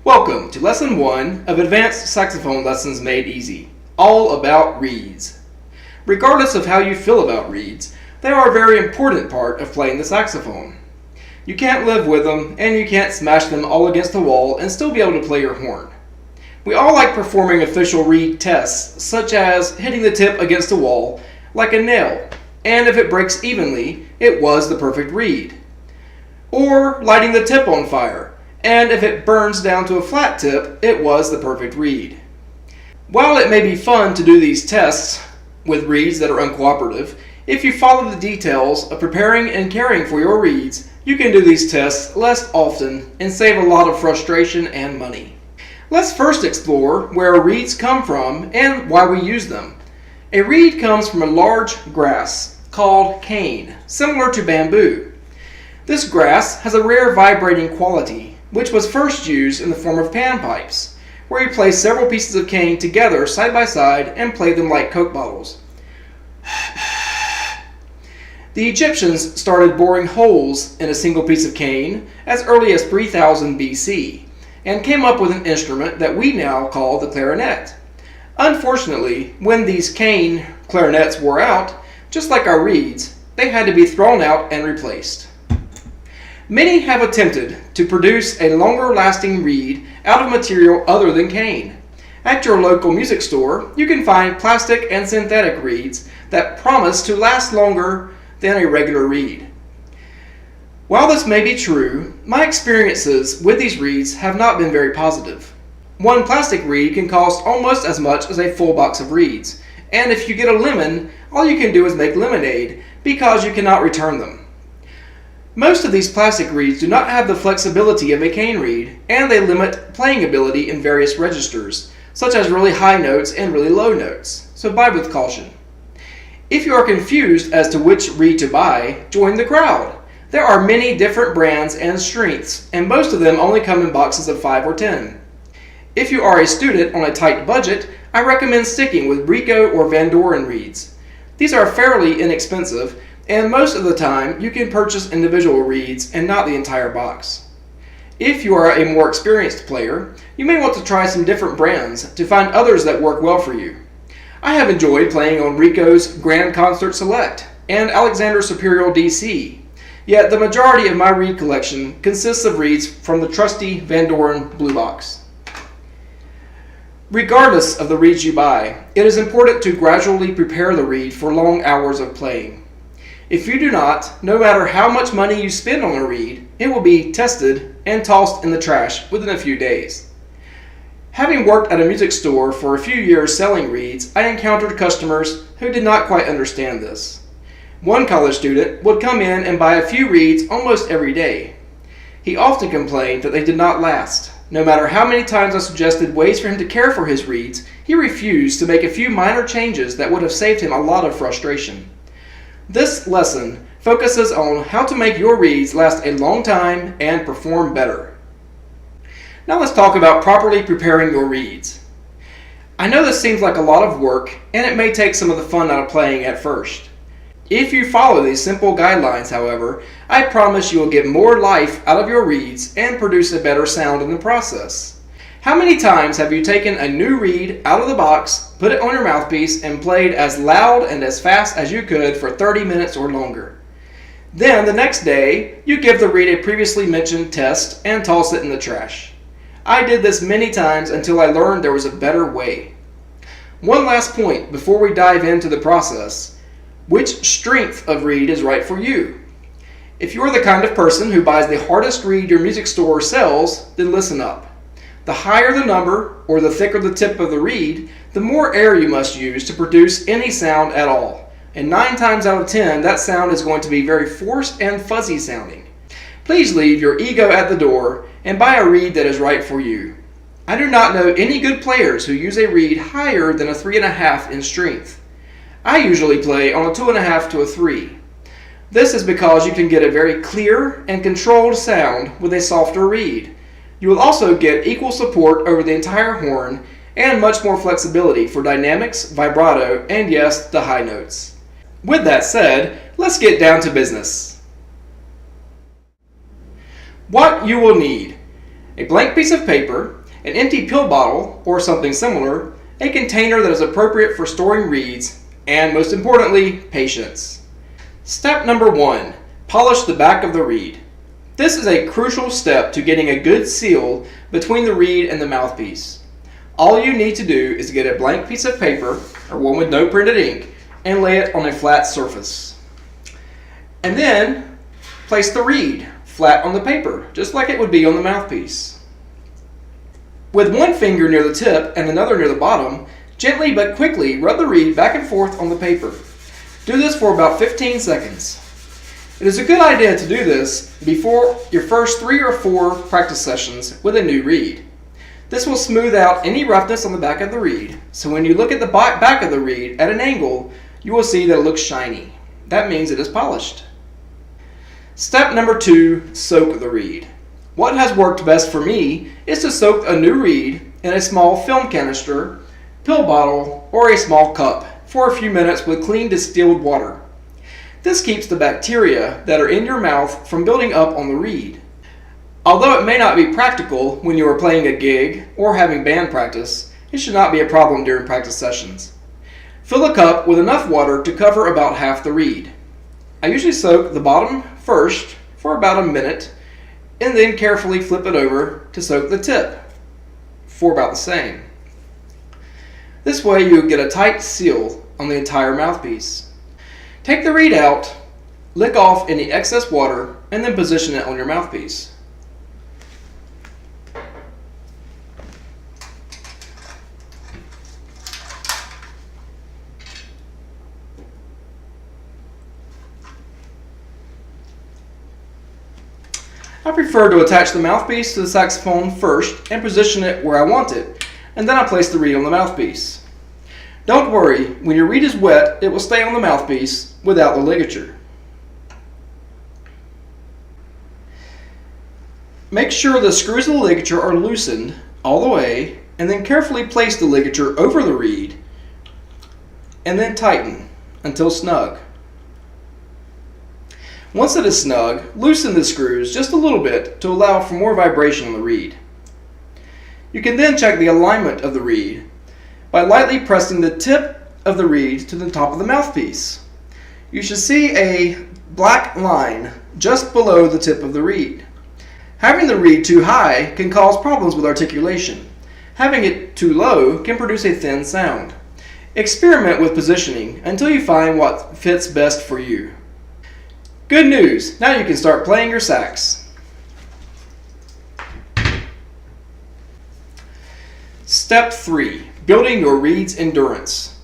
Welcome to Lesson 1 of Advanced Saxophone Lessons Made Easy, all about reeds. Regardless of how you feel about reeds, they are a very important part of playing the saxophone. You can't live with them, and you can't smash them all against the wall and still be able to play your horn. We all like performing official reed tests, such as hitting the tip against a wall like a nail, and if it breaks evenly, it was the perfect reed. Or lighting the tip on fire, and if it burns down to a flat tip, it was the perfect reed. While it may be fun to do these tests with reeds that are uncooperative, if you follow the details of preparing and caring for your reeds, you can do these tests less often and save a lot of frustration and money. Let's first explore where reeds come from and why we use them. A reed comes from a large grass called cane, similar to bamboo. This grass has a rare vibrating quality, which was first used in the form of panpipes, where you place several pieces of cane together side by side and play them like Coke bottles. The Egyptians started boring holes in a single piece of cane as early as 3000 BC and came up with an instrument that we now call the clarinet. Unfortunately, when these cane clarinets wore out, just like our reeds, they had to be thrown out and replaced. Many have attempted to produce a longer-lasting reed out of material other than cane. At your local music store, you can find plastic and synthetic reeds that promise to last longer than a regular reed. While this may be true, my experiences with these reeds have not been very positive. One plastic reed can cost almost as much as a full box of reeds, and if you get a lemon, all you can do is make lemonade because you cannot return them. Most of these plastic reeds do not have the flexibility of a cane reed, and they limit playing ability in various registers, such as really high notes and really low notes, so buy with caution. If you are confused as to which reed to buy, join the crowd. There are many different brands and strengths, and most of them only come in boxes of 5 or 10. If you are a student on a tight budget, I recommend sticking with Rico or Van Doren reeds. These are fairly inexpensive, and most of the time you can purchase individual reeds and not the entire box. If you are a more experienced player, you may want to try some different brands to find others that work well for you. I have enjoyed playing on Rico's Grand Concert Select and Alexander Superior DC, yet the majority of my reed collection consists of reeds from the trusty Van Doren Blue Box. Regardless of the reeds you buy, it is important to gradually prepare the reed for long hours of playing. If you do not, no matter how much money you spend on a reed, it will be tested and tossed in the trash within a few days. Having worked at a music store for a few years selling reeds, I encountered customers who did not quite understand this. One college student would come in and buy a few reeds almost every day. He often complained that they did not last. No matter how many times I suggested ways for him to care for his reeds, he refused to make a few minor changes that would have saved him a lot of frustration. This lesson focuses on how to make your reeds last a long time and perform better. Now let's talk about properly preparing your reeds. I know this seems like a lot of work, and it may take some of the fun out of playing at first. If you follow these simple guidelines, however, I promise you will get more life out of your reeds and produce a better sound in the process. How many times have you taken a new reed out of the box, put it on your mouthpiece, and played as loud and as fast as you could for 30 minutes or longer? Then the next day, you give the reed a previously mentioned test and toss it in the trash. I did this many times until I learned there was a better way. One last point before we dive into the process. Which strength of reed is right for you? If you're the kind of person who buys the hardest reed your music store sells, then listen up. The higher the number, or the thicker the tip of the reed, the more air you must use to produce any sound at all. And 9 times out of 10, that sound is going to be very forced and fuzzy sounding. Please leave your ego at the door and buy a reed that is right for you. I do not know any good players who use a reed higher than a 3.5 in strength. I usually play on a 2.5 to a 3. This is because you can get a very clear and controlled sound with a softer reed. You will also get equal support over the entire horn and much more flexibility for dynamics, vibrato, and yes, the high notes. With that said, let's get down to business. What you will need: a blank piece of paper, an empty pill bottle or something similar, a container that is appropriate for storing reeds, and most importantly, patience. Step number 1, polish the back of the reed. This is a crucial step to getting a good seal between the reed and the mouthpiece. All you need to do is get a blank piece of paper, or one with no printed ink, and lay it on a flat surface. And then place the reed flat on the paper, just like it would be on the mouthpiece. With one finger near the tip and another near the bottom, gently but quickly rub the reed back and forth on the paper. Do this for about 15 seconds. It is a good idea to do this before your first 3 or 4 practice sessions with a new reed. This will smooth out any roughness on the back of the reed, so when you look at the back of the reed at an angle, you will see that it looks shiny. That means it is polished. Step number 2, soak the reed. What has worked best for me is to soak a new reed in a small film canister, pill bottle, or a small cup for a few minutes with clean distilled water. This keeps the bacteria that are in your mouth from building up on the reed. Although it may not be practical when you are playing a gig or having band practice, it should not be a problem during practice sessions. Fill a cup with enough water to cover about half the reed. I usually soak the bottom first for about a minute, and then carefully flip it over to soak the tip for about the same. This way you get a tight seal on the entire mouthpiece. Take the reed out, lick off any excess water, and then position it on your mouthpiece. I prefer to attach the mouthpiece to the saxophone first and position it where I want it, and then I place the reed on the mouthpiece. Don't worry, when your reed is wet, it will stay on the mouthpiece without the ligature. Make sure the screws of the ligature are loosened all the way, and then carefully place the ligature over the reed, and then tighten until snug. Once it is snug, loosen the screws just a little bit to allow for more vibration on the reed. You can then check the alignment of the reed by lightly pressing the tip of the reed to the top of the mouthpiece. You should see a black line just below the tip of the reed. Having the reed too high can cause problems with articulation. Having it too low can produce a thin sound. Experiment with positioning until you find what fits best for you. Good news! Now you can start playing your sax. Step 3. Building your reed's endurance.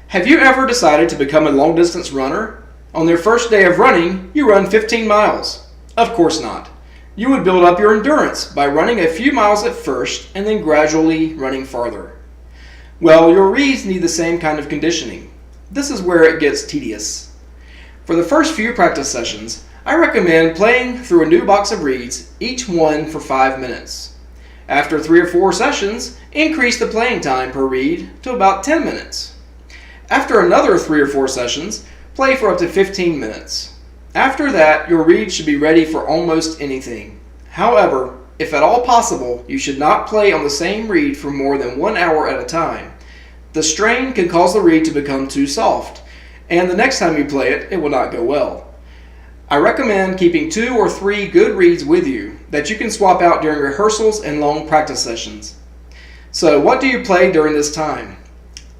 Have you ever decided to become a long-distance runner? On their first day of running, you run 15 miles. Of course not. You would build up your endurance by running a few miles at first and then gradually running farther. Well, your reeds need the same kind of conditioning. This is where it gets tedious. For the first few practice sessions, I recommend playing through a new box of reeds, each one for 5 minutes. After 3 or 4 sessions, increase the playing time per reed to about 10 minutes. After another 3 or 4 sessions, play for up to 15 minutes. After that, your reed should be ready for almost anything. However, if at all possible, you should not play on the same reed for more than 1 hour at a time. The strain can cause the reed to become too soft, and the next time you play it, it will not go well. I recommend keeping 2 or 3 good reeds with you that you can swap out during rehearsals and long practice sessions. So what do you play during this time?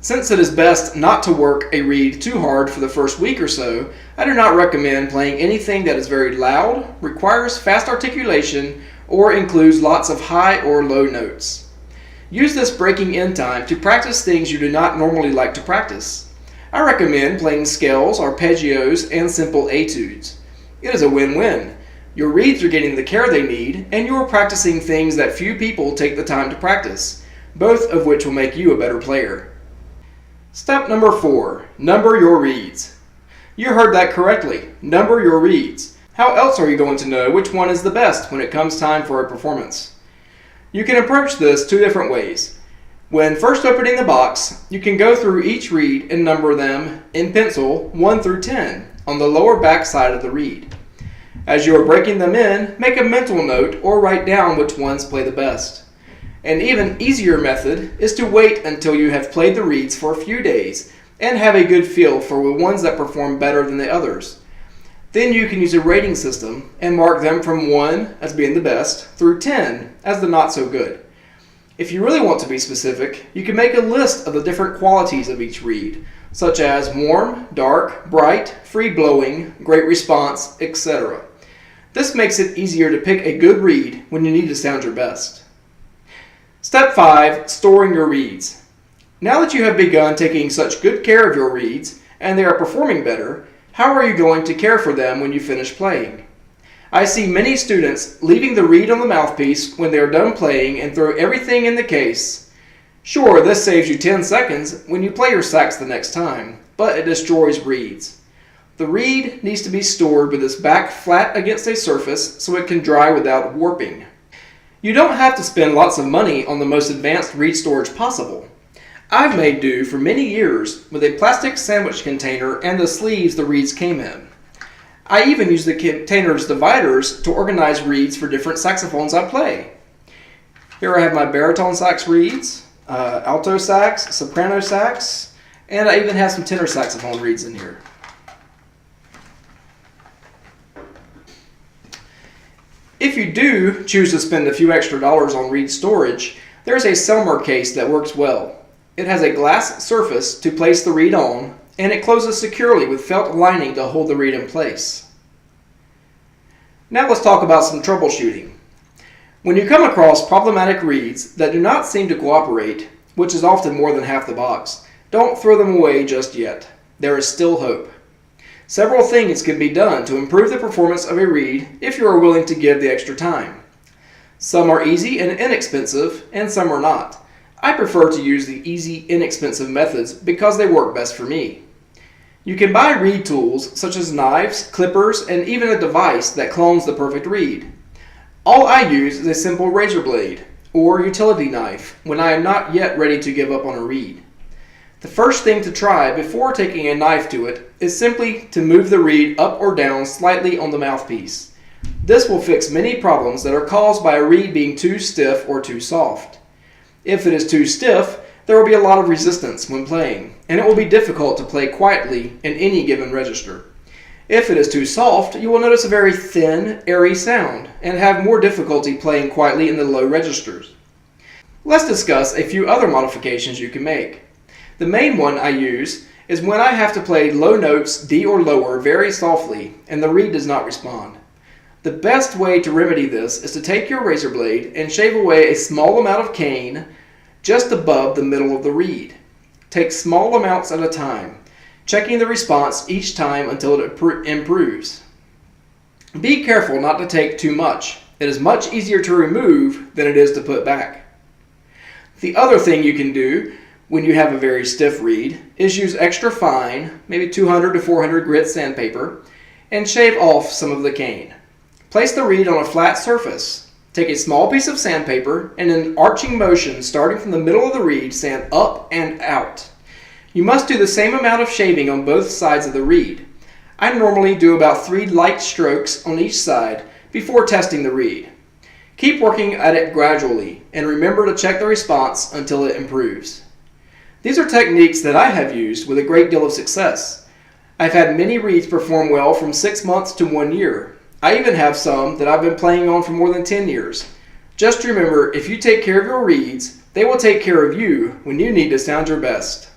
Since it is best not to work a reed too hard for the first week or so, I do not recommend playing anything that is very loud, requires fast articulation, or includes lots of high or low notes. Use this breaking in time to practice things you do not normally like to practice. I recommend playing scales, arpeggios, and simple etudes. It is a win-win. Your reeds are getting the care they need, and you are practicing things that few people take the time to practice, both of which will make you a better player. Step number 4. Number your reeds. You heard that correctly. Number your reeds. How else are you going to know which one is the best when it comes time for a performance? You can approach this 2 different ways. When first opening the box, you can go through each reed and number them in pencil 1 through 10 on the lower back side of the reed. As you are breaking them in, make a mental note or write down which ones play the best. An even easier method is to wait until you have played the reeds for a few days and have a good feel for the ones that perform better than the others. Then you can use a rating system and mark them from 1 as being the best through 10 as the not so good. If you really want to be specific, you can make a list of the different qualities of each reed, such as warm, dark, bright, free-blowing, great response, etc. This makes it easier to pick a good reed when you need to sound your best. Step 5. Storing your reeds. Now that you have begun taking such good care of your reeds and they are performing better, how are you going to care for them when you finish playing? I see many students leaving the reed on the mouthpiece when they are done playing and throw everything in the case. Sure, this saves you 10 seconds when you play your sax the next time, but it destroys reeds. The reed needs to be stored with its back flat against a surface so it can dry without warping. You don't have to spend lots of money on the most advanced reed storage possible. I've made do for many years with a plastic sandwich container and the sleeves the reeds came in. I even use the container's dividers to organize reeds for different saxophones I play. Here I have my baritone sax reeds, alto sax, soprano sax, and I even have some tenor saxophone reeds in here. If you do choose to spend a few extra dollars on reed storage, there's a ASLME case that works well. It has a glass surface to place the reed on, and it closes securely with felt lining to hold the reed in place. Now let's talk about some troubleshooting. When you come across problematic reeds that do not seem to cooperate, which is often more than half the box, don't throw them away just yet. There is still hope. Several things can be done to improve the performance of a reed if you are willing to give the extra time. Some are easy and inexpensive, and some are not. I prefer to use the easy, inexpensive methods because they work best for me. You can buy reed tools such as knives, clippers, and even a device that clones the perfect reed. All I use is a simple razor blade or utility knife when I am not yet ready to give up on a reed. The first thing to try before taking a knife to it is simply to move the reed up or down slightly on the mouthpiece. This will fix many problems that are caused by a reed being too stiff or too soft. If it is too stiff, there will be a lot of resistance when playing, and it will be difficult to play quietly in any given register. If it is too soft, you will notice a very thin, airy sound, and have more difficulty playing quietly in the low registers. Let's discuss a few other modifications you can make. The main one I use is when I have to play low notes, D or lower, very softly, and the reed does not respond. The best way to remedy this is to take your razor blade and shave away a small amount of cane just above the middle of the reed. Take small amounts at a time, checking the response each time until it improves. Be careful not to take too much. It is much easier to remove than it is to put back. The other thing you can do when you have a very stiff reed is use extra fine, maybe 200 to 400 grit sandpaper, and shave off some of the cane. Place the reed on a flat surface. Take a small piece of sandpaper and in an arching motion starting from the middle of the reed, sand up and out. You must do the same amount of shaving on both sides of the reed. I normally do about 3 light strokes on each side before testing the reed. Keep working at it gradually and remember to check the response until it improves. These are techniques that I have used with a great deal of success. I've had many reeds perform well from 6 months to 1 year. I even have some that I've been playing on for more than 10 years. Just remember, if you take care of your reeds, they will take care of you when you need to sound your best.